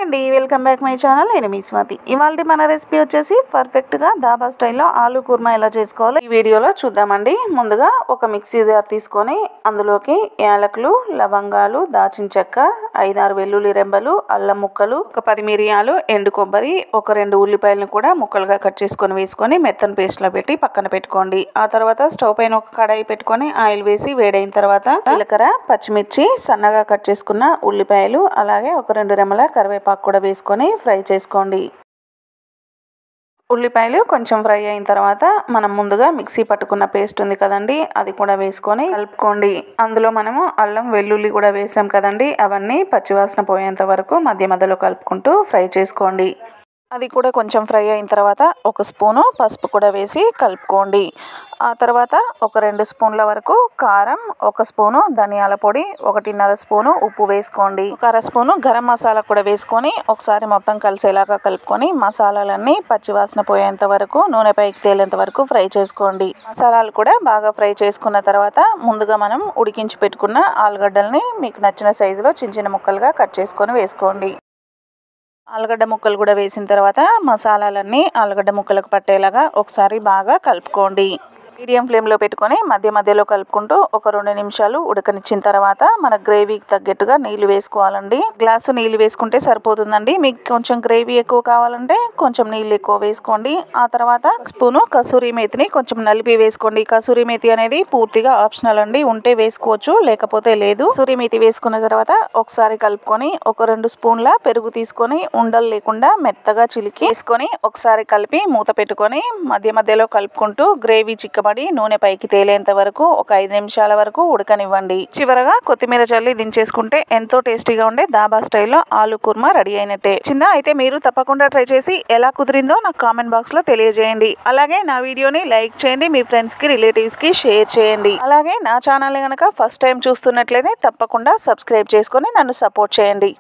అండి, welcome back my channel. నేను మీ స్వాతి. ఇవాళ మన రెసిపీ వచ్చేసి పర్ఫెక్ట్గా దాబా స్టైల్లో ఆలూ కుర్మా ఎలా చేసుకోవాలో ఈ వీడియోలో చూద్దామండి. ముందుగా ఒక మిక్సీ జార్ తీసుకొని అందులోకి యాలకులు, లవంగాలు, దాచిన చెక్క, 5-6 వెల్లుల్లి రెబ్బలు, అల్లం ముక్కలు, ఒక 10 మిరియాలు, ఎండు కొబ్బరి, ఒక 2 ఉల్లిపాయలను కూడా ముక్కలుగా కట్ చేసుకొని వేసుకొని మెత్తని పేస్ట్లో పెట్టి పక్కన పెట్టుకోండి. ఆ తర్వాత స్టవ్ పైన ఒక కడాయి పెట్టుకొని ఆయిల్ వేసి వేడైన తర్వాత జీలకర్ర, పచ్చిమిర్చి, సన్నగా కట్ చేసుకున్న ఉల్లిపాయలు, అలాగే ఒక 2 రెమ్మల కరివేపాకు కూడా వేసుకొని ఫ్రై చేసుకోండి. ఉల్లిపాయలు కొంచెం ఫ్రై అయిన తర్వాత మనం ముందుగా మిక్సీ పట్టుకున్న పేస్ట్ ఉంది కదండి, అది కూడా వేసుకొని కలుపుకోండి. అందులో మనము అల్లం వెల్లుల్లి కూడా వేసాం కదండి, అవన్నీ పచ్చివాసన పోయేంత వరకు మధ్య మధ్యలో కలుపుకుంటూ ఫ్రై చేసుకోండి. అది కూడా కొంచెం ఫ్రై అయిన తర్వాత ఒక స్పూను పసుపు కూడా వేసి కలుపుకోండి. ఆ తర్వాత ఒక 2 స్పూన్ల వరకు కారం, 1 స్పూను ధనియాల పొడి, 1.5 స్పూను ఉప్పు వేసుకోండి. 1 స్పూను గరం మసాలా కూడా వేసుకొని ఒకసారి మొత్తం కలిసేలాగా కలుపుకొని మసాలాలన్నీ పచ్చివాసన పోయేంత వరకు, నూనె పైకి తేలేంత వరకు ఫ్రై చేసుకోండి. మసాలాలు కూడా బాగా ఫ్రై చేసుకున్న తర్వాత ముందుగా మనం ఉడికించి పెట్టుకున్న ఆలుగడ్డల్ని మీకు నచ్చిన సైజులో చిన్న చిన్న ముక్కలుగా కట్ చేసుకొని వేసుకోండి. ఆలుగడ్డ ముక్కలు కూడా వేసిన తర్వాత మసాలాలన్నీ ఆలుగడ్డ ముక్కలకు పట్టేలాగా ఒకసారి బాగా కలుపుకోండి. మీడియం ఫ్లేమ్లో పెట్టుకొని మధ్య మధ్యలో కలుపుకుంటూ ఒక 2 నిమిషాలు ఉడకనిచ్చిన తర్వాత మన గ్రేవీకి తగ్గట్టుగా నీళ్లు వేసుకోవాలండి. గ్లాసు నీళ్లు వేసుకుంటే సరిపోతుందండి. మీకు కొంచెం గ్రేవీ ఎక్కువ కావాలంటే కొంచెం నీళ్ళు ఎక్కువ వేసుకోండి. ఆ తర్వాత స్పూను కసూరి మేతిని కొంచెం నలిపి వేసుకోండి. కసూరి మేతి అనేది పూర్తిగా ఆప్షనల్ అండి, ఉంటే వేసుకోవచ్చు లేకపోతే లేదు. కసూరి మేతి వేసుకున్న తర్వాత ఒకసారి కలుపుకొని ఒక 2 స్పూన్ల పెరుగు తీసుకొని ఉండలు లేకుండా మెత్తగా చిలికి వేసుకొని ఒకసారి కలిపి మూత పెట్టుకొని మధ్య మధ్యలో కలుపుకుంటూ గ్రేవీ చిక్కబడి నూనె పైకి తేలేంత వరకు ఒక 5 నిమిషాల వరకు ఉడకనివ్వండి. చివరగా కొత్తిమీర చల్లి దించేసుకుంటే ఎంతో టేస్టీగా ఉండే దాబా స్టైల్లో ఆలూ కుర్మా రెడీ అయినట్టే. అయితే మీరు తప్పకుండా ట్రై చేసి ఎలా కుదిరిందో నాకు కామెంట్ బాక్స్ లో తెలియజేయండి. అలాగే నా వీడియోని లైక్ చేయండి, మీ ఫ్రెండ్స్ కి, రిలేటివ్స్ కి షేర్ చేయండి. అలాగే నా ఛానల్ గనక ఫస్ట్ టైం చూస్తున్నట్లయితే తప్పకుండా సబ్స్క్రైబ్ చేసుకొని నన్ను సపోర్ట్ చేయండి.